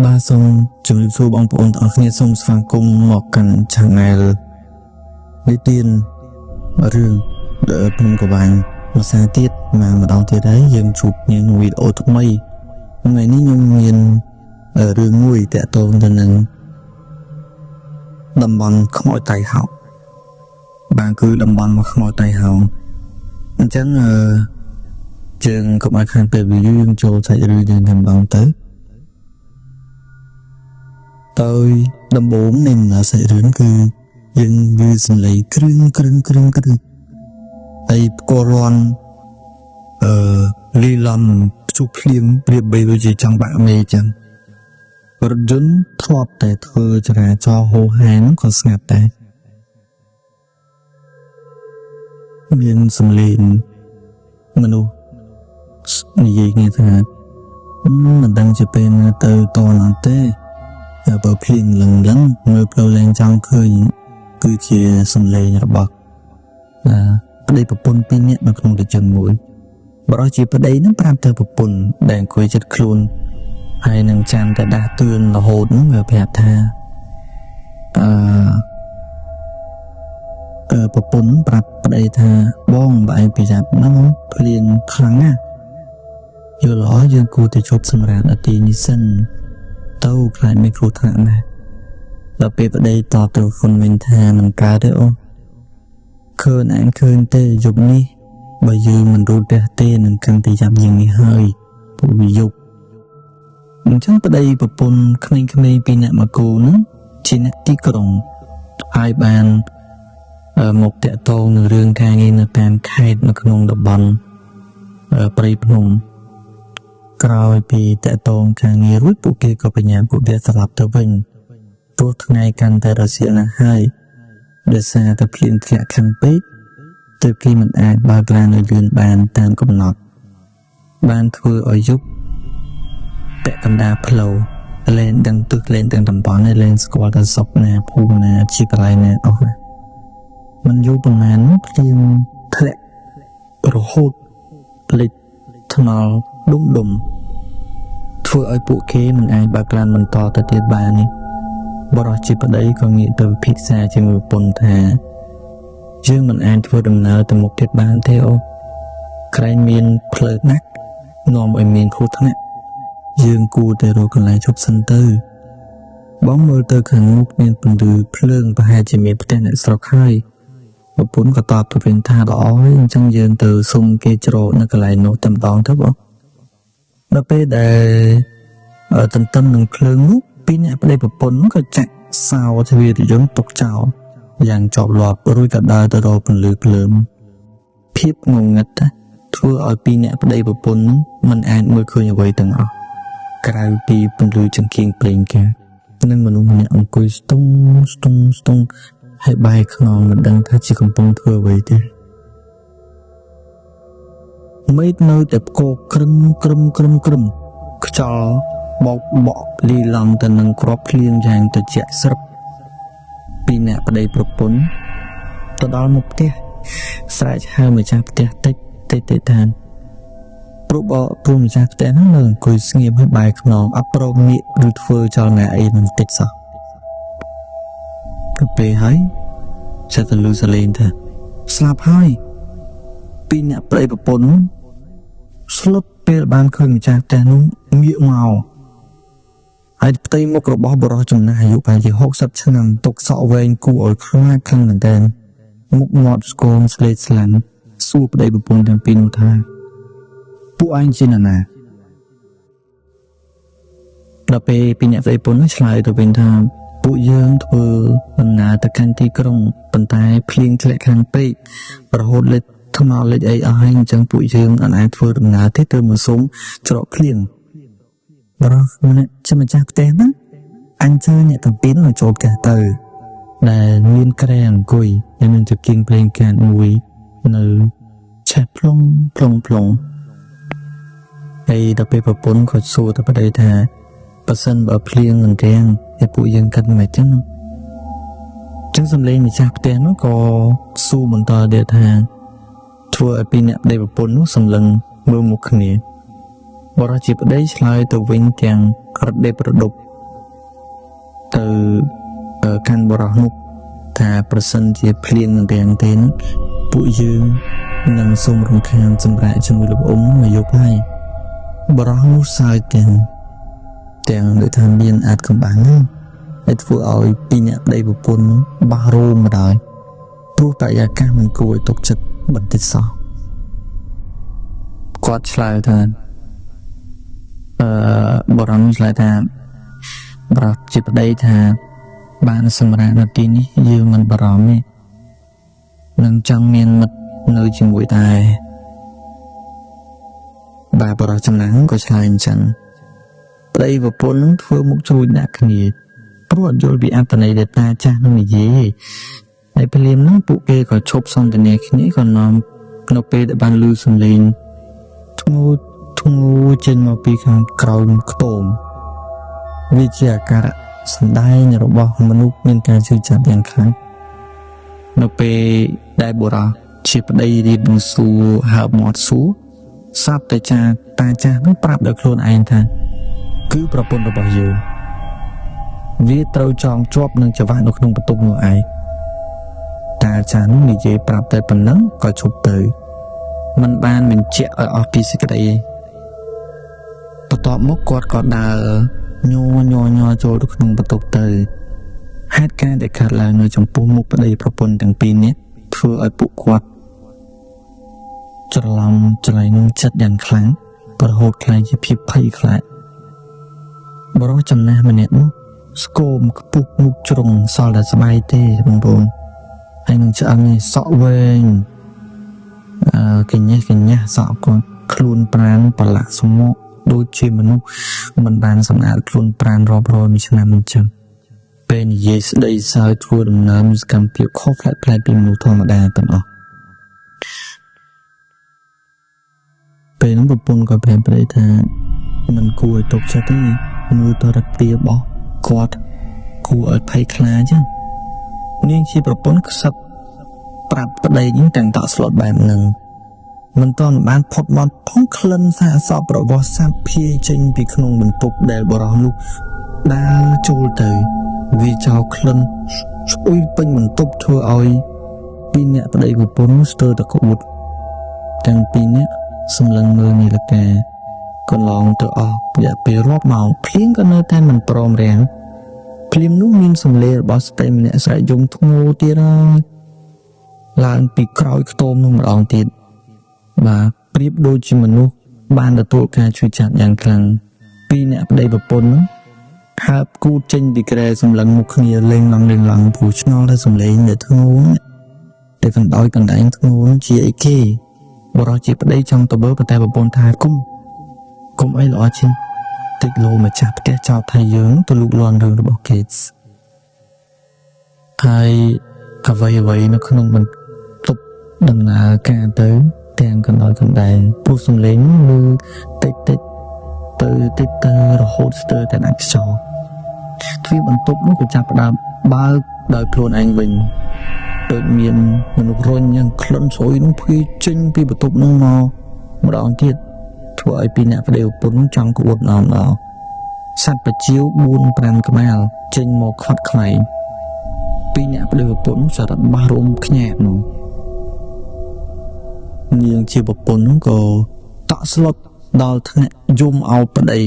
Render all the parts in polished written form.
Ba sông chúng su bóng bồn ở phía sông Sphang cung một cạnh chẳng ngày đi tiên ở rừng đỡ phun của bạn một xa tiết mà đón tới đấy dừng chụp những video thúc mây ngày ní nhung nhiên ở rừng mùi tệ tôn cho nên đầm bòn không mọi tài học bạn cứ đầm bòn mà không mọi tài học chẳng trường cũng ai khăn về vì dương cho chạy rừng đến thành bằng tới tôi đâm bốn nên là sẽ rướng cứ nhưng như xin lấy krưng ai cô loan li lâm chụp phim biệt bây giờ chỉ chẳng bạn mê chẳng rồi đứng thọp để thơ cho ra cho hồ hán có ngặt đấy miền sầm lên manu gì nghe thằng mình đang chụp bên từ to là tê ở bờ phim lần lần người lâu lên trong khơi cứ chia sầm lên nhà bậc đây bộ pôn pin nhẹ mà không được chừng mũi bảo chỉ ở đây nó làm từ bộ pôn để coi chất khôn hay năng chăn đã đa tương là hồn người bẹp tha bộ pôn bạc ở đây tha bong bãi bị dạp nó liền kháng à giờ ló dương cô thì chụp sầm rạn ở tì như sân tao lại mấy cô thằng này là bị ở đây tỏ từ phần mình thà mình cá đấy ô khơi nãy khơi tê dục đi bây giờ mình rút ra tê mình cần thì giảm dừng hơi bộ bị dục mình chắc ở đây bộ pôn khmei pin nè mà cô nữa chỉ nè tí còng hai bàn một tệ tô nửa rương khai nghe nửa bàn khai nó không đập bắn bay phồng cào bị tệ tô khai nghe rút bộ kia có phải nhà bộ bia sập tới bình bộ thằng này cần tại đó sẽ là hai để xa tập luyện khẽ khăn bếp từ khi mình ai ba gran ở đường bàn tam công nọt ban thưa ở giúp tệ cầm đá flow lên đằng tức lên đằng tầm bón lên squat ở sọc nè phu nè chỉ cái này nè mình vô bằng màn phim thẹn rồi hốt lịch thằng đúng đùm thưa ở bộ kia mình ai ba gran mình to tới tiết ba này bảo đó chỉ ở đây có nghĩa từ pizza cho người bồn thà dương mình ăn vừa đầm nở từ một tiết ban theo cái miền phơi nát nòm ở miền khu thang dương cù từ rồi còn lại chụp sân tư bóng mơ từ khẩn một miền phần từ phơi và hai chỉ miền tên lại sau khai và bốn có tọt từ bên tha đó trong dương từ sung kê trộn nó còn lại nổ tầm đón thấp không nó bây để ở tận tâm đường phơi pin ở đây bộ pôn có chạy sao thì vì giống tục chào dạng chọp lọt rồi cả đời từ đầu phần lược lớn phiếp ngầu ngất thua ở pin ở đây bộ pôn mình ăn mới khơi như vậy từng ở cái pi phần lược chẳng kiên pleng kia nên mình luôn nhận cười stung hay bài không mình đang thấy chỉ còn pon thưa vậy thôi mấy nơi đẹp cô crum cho bọc li lòng từ nâng crop liên giang từ chạy sập pin nè ở đây bộ pôn từ đó một tia sai hai mươi trăm tia tết than pro bỏ pro một trăm tia nó là cười nghiêm với bài không upload miệng rút phơi cho ngày ấy mình tết sao được về hái sẽ từ lưu lên thôi slap hai pin nè ở đây bộ pôn slap pe ban khơi một trăm tia nó miệng màu ai tay một cái bao bò trong này dụ bài chỉ hốt sắp chân nằm tục sọ về anh cụ ở khá khăn là đen một ngọt scone slate lạnh xua đây bộ phận đằng pin thai phụ anh chỉ là nè đợt về pin nhẹ dây bốn nó lại từ bên tham phụ dương thừa lần nào từ căn ti công bàn tay phình lại khăn pe và hốt lên thằng nào lên ấy ở anh chẳng phụ dương anh ai thừa lần nào thế từ một súng cho phình rồi cho mình chắc tên á anh chơi nhẹ tập biến là chỗ cả từ là liên kren cùi nên mình thực kinh playing can mùi nữ chép plong hay đặc biệt là bốn khỏi số tập ở đây thà person ở playing lần đen hay bụi dân cần mày chứ chẳng xâm lên thì chắc tên nó có su mình to để thà thua ở bên đây là bốn nó xâm lần mưa một khỉ bảo ra chỉ ở đây slide từ vinh tiếng rất đẹp rất đục កាន់បរោះនោះថាប្រសិនជាភ្លៀងរាំងទេពួកយើងនឹងសូមរំខានសម្រាប់ជាមួយលោកអ៊ំមកយកហើយបរោះនោះសើចទាំងដូចថាមានអាចកំបាំងហើយធ្វើឲ្យពីអ្នកប្តីប្រពន្ធបោះរោមមកដល់ព្រោះបរិយាកាសមិនគួរឲ្យទុកចិត្តបន្តិចសោះគាត់ឆ្លើយថាបរោះនោះឆ្លើយថាប្រោះជាប្តីថាបានសម្រាប់នៅទីនេះយើងមិនបារម្ភទេនឹងចង់មានមិត្តនៅជាមួយដែរបាទបរោះចំណាំងក៏ឆ្លើយអញ្ចឹងប្តីប្រពន្ធនឹងធ្វើមុខជួយដាក់គ្នាព្រោះអត់យល់ពីអត្ថន័យដែលតាចាស់នឹងនិយាយហើយព្រលាមនោះពួកគេក៏ឈប់សន្ទនាគ្នាក៏នាំនៅពេលដែលបានឮសំឡេងធ្ងូចេញមកពីខាងក្រោមខ្ទមវាជាអាការៈសម្ដែងរបស់មនុស្សមានការជឿចាប់យ៉ាងខ្លាំងនៅពេលដែលបុរសជាប្តីរៀបនឹងសួរហើបមាត់សួរសត្វតាចាស់នោះប្រាប់ដល់ខ្លួនឯងថាគឺប្រពន្ធរបស់យើងវាត្រូវចងជាប់នឹងច្រវាក់នៅក្នុងបន្ទប់នោះឯងតាចាស់នោះនិយាយប្រាប់តែប៉ុណ្ណឹងក៏ឈប់ទៅមិនបានបញ្ជាក់ឲ្យអស់ពីសេចក្តីបន្ទាប់មកគាត់ក៏ដើរញ័រចូលទៅក្នុងបន្ទប់ទៅហេតុការណ៍ដែលកើតឡើងនៅចំពោះមុខប្តីប្រពន្ធទាំងពីរនេះធ្វើឲ្យពួកគាត់ច្រឡំច្លែងចិត្តយ៉ាងខ្លាំងរហូតខ្លាចជាភាពភ័យខ្លាចបរិសចំណាស់ម្នាក់នោះស្គមខ្ពស់មុខជ្រុងសល់តែស្បែកទេបងប្អូនហើយនឹងឆ្អឹងនេះសក់វែងកញ្ញះសក់គាត់ខ្លួនប្រាណប្រឡាក់ស្មុកដូចជាមនុស្សមិនបានសម្អាតខ្លួនប្រាណរាប់រយមួយឆ្នាំអញ្ចឹងពេលនិយាយស្ដីសើចធ្វើដំណើរសកម្មភាពខុសប្លែកពីមនុស្សធម្មតាទាំងអស់ពេលនោះប្រពន្ធក៏ប្រាប់ប្តីថាមិនគួរឲ្យទុកចិត្តទេមើលទៅរឹកទាបរបស់គាត់គួរឲ្យភ័យខ្លាចចឹងនាងជាប្រពន្ធខ្សឹបប្រាប់ប្តីនឹងទាំងតក់ស្លុតបែបហ្នឹងមិនទាន់បានផុតមកផងក្លិនសាកសពរបស់សត្វភាយចេញពីក្នុងបន្ទប់ដែលបរោះនោះដើរចូលទៅវាចោលក្លិនស្អុយពេញបន្ទប់ធ្វើឲ្យពីរអ្នកប្តីប្រពន្ធស្ទើរតែក្អួតទាំងពីរអ្នកសម្លឹងមើលនាឡិកាកន្លងទៅអស់រយៈពេលរាប់ម៉ោងភ្លៀងក៏នៅតែមិនព្រមរាំងភ្លៀងនោះមានសំឡេងរបស់ស្ត្រីម្នាក់ស្រែកយំធ្ងន់ទៀតហើយឡើងពីក្រោយខ្ទមនោះម្ដងទៀតបាទប្រៀបដូចជាមនុស្សបានទទួលការជួយចាប់យ៉ាងខ្លាំងពីរអ្នកប្តីប្រពន្ធនោះហើបគូចេញពីក្រែសម្លឹងមុខគ្នាលេងឡងព្រោះឆ្ងល់តែសំឡេងដែលធ្ងន់តែកណ្ដោយកណ្ដែងធ្ងន់ជាអីគេបរិសជាប្តីចង់ទៅបើតែប្រពន្ធថាគុំអីល្អជាងតិចលោម្ចាស់ផ្ទះចោទថាយើងទៅលូកលាន់រឿងរបស់គេហើយអ្វីនៅក្នុងបន្ទប់ដំណើរការទៅទាំងកណ្ដោយកណ្ដែងពុះសំឡេងលឺតិចទៅរហូតស្ទើរតែដាច់ខ្យល់ទ្វារបន្ទប់នោះក៏ចាប់ផ្ដើមបើកដោយខ្លួនឯងវិញដូចមានមនុស្សរុញយ៉ាងក្លិនស្រួយនោះភីចេញពីបន្ទប់នោះមកម្ដងទៀតធ្វើឲ្យពីរអ្នកប្តីប្រពន្ធចង់ក្អួតដល់សត្វបជាវ 4-5 ក្បាលចេញមកខ្វាត់ខ្វែងពីរអ្នកប្តីប្រពន្ធចរិតបះរោមខ្ញាក់នោះនាងជាប្រពន្ធក៏តក់ស្លុតដល់ថ្នាក់យំអោបប្តី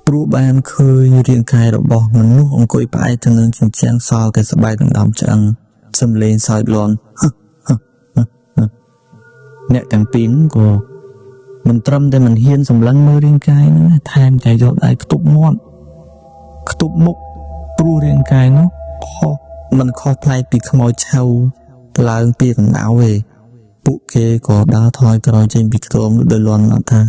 ព្រោះបានឃើញរាងកាយរបស់មនុស្សអង្គុយផ្អែកទៅនឹងជញ្ជាំងសល់តែស្បែកដណ្ដើមឆ្អឹងសំឡេងសើចលាន់អ្នកទាំងពីរក៏មិនត្រឹមតែមិនហ៊ានសម្លឹងមើលរាងកាយនោះថែមទាំងយកដៃខ្ទប់មាត់ខ្ទប់មុខព្រោះរាងកាយនោះមិនខុសប្លែកពីខ្មោចឆៅឡើងពីកណ្ដៅទេពួកគេក៏ដើរថយក្រោយចេញពីខ្ទមដោយលន់ថា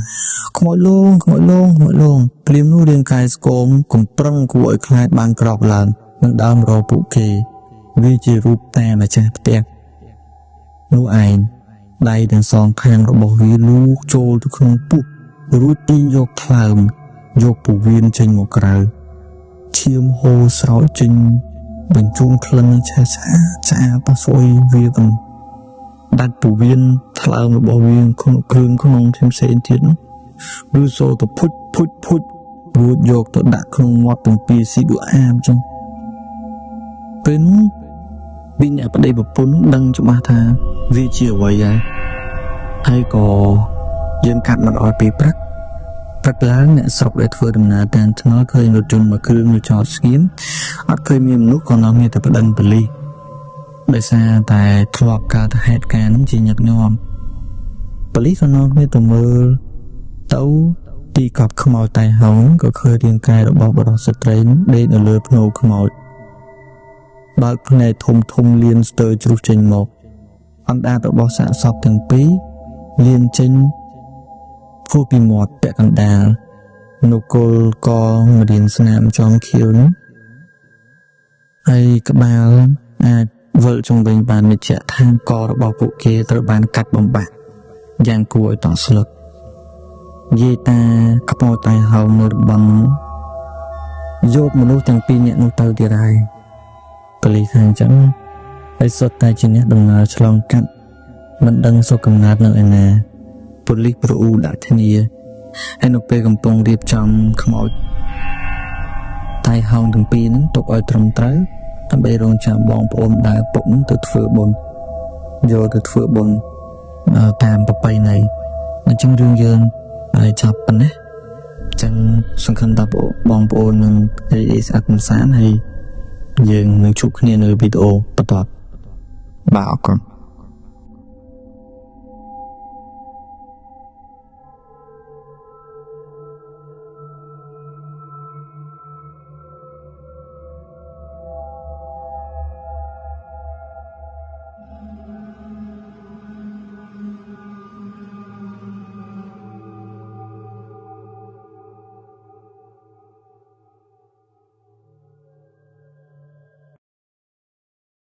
ខ្មោចលងព្រាមនោះរាងកាយស្គមកំប្រឹងគួរឲ្យខ្លាចបានក្រោកឡើងនឹងដើមរកពួកគេវាជារូបតែម្ចាស់ផ្ទះនោះឯងដៃទាំងសងខាងរបស់វាលូកចូលទៅក្នុងពុះរួចទាញយកថ្លើមយកពោះវៀនចេញមកក្រៅឈាមហូរស្រោចចេញបញ្ជូនក្លិនឆាប៉ះស្អុយវាទាំងដាច់ពោះវៀនថ្លើមរបស់វាក្នុងគ្រឿងក្នុងផ្សេងទៀតនោះឬសូទៅភុច រួចយកទៅដាក់ក្នុងមាត់ទាំងពីរស៊ីដួអាមចឹងពេលនោះពីអ្នកប្តីប្រពន្ធដឹងច្បាស់ថាវាជាអ្វីហើយក៏យើងកាត់មិនអោយពីព្រឹកឡើងអ្នកស្រុកដែលធ្វើដំណើរតាមថ្នល់ឃើញរថយន្តមួយគ្រឿងនៅចតស្ងៀមអត់ឃើញមានមនុស្សក៏នាំគ្នាទៅប្តឹងប៉ូលីសដោយសារតែធ្លាប់កើតហេតុការណ៍នឹងជាញឹកញាប់ប៉ូលីសក៏នាំគ្នាទៅមើលទៅទីកប់ខ្មោចតែហោងក៏ឃើញរាងកាយរបស់បុរសស្ត្រីដេកនៅលើភ្នូរខ្មោចបើកភ្នែកធំលៀនស្ទើរជ្រុះចេញមកអណ្ដាតរបស់សាកសពទាំងពីរលៀនចេញផុសពីមាត់ពាក់កណ្ដាលនគរកម្រៀនស្នាមចំខៀវនោះហើយក្បាលអាចវិលជុំវិញបានបញ្ជាក់ថាករបស់ពួកគេត្រូវបានកាត់បំបាក់យ៉ាងគួរឲ្យតក់ស្លុតនិយាយតាខ្មោចតែហោងនៅរបងយកមនុស្សទាំងពីរនាក់នោះទៅទៀតហើយប៉ូលីសថាអញ្ចឹងហើយសុទ្ធតែជាអ្នកដំណើរឆ្លងកាត់មិនដឹងសុខកំណើតនៅឯណាប៉ូលីសប្រអ៊ូដាក់គ្នាហើយនៅពេលកំពុងរៀបចំខ្មោចតែហោងទាំងពីរហ្នឹងទុកឲ្យត្រឹមត្រូវដើម្បីរងចាំបងប្អូនដើរពុកទៅធ្វើបុណ្យយកទៅធ្វើបុណ្យតាមប្រពៃណីអញ្ចឹងរឿងយើងហើយចាប់ប៉ុណ្ណេះអញ្ចឹងសង្ឃឹមថាបងប្អូននឹងរីករាយស្ដាប់កំសាន្តហើយយើងនឹងជួបគ្នានៅវីដេអូបន្ទាប់បាទអរគុណ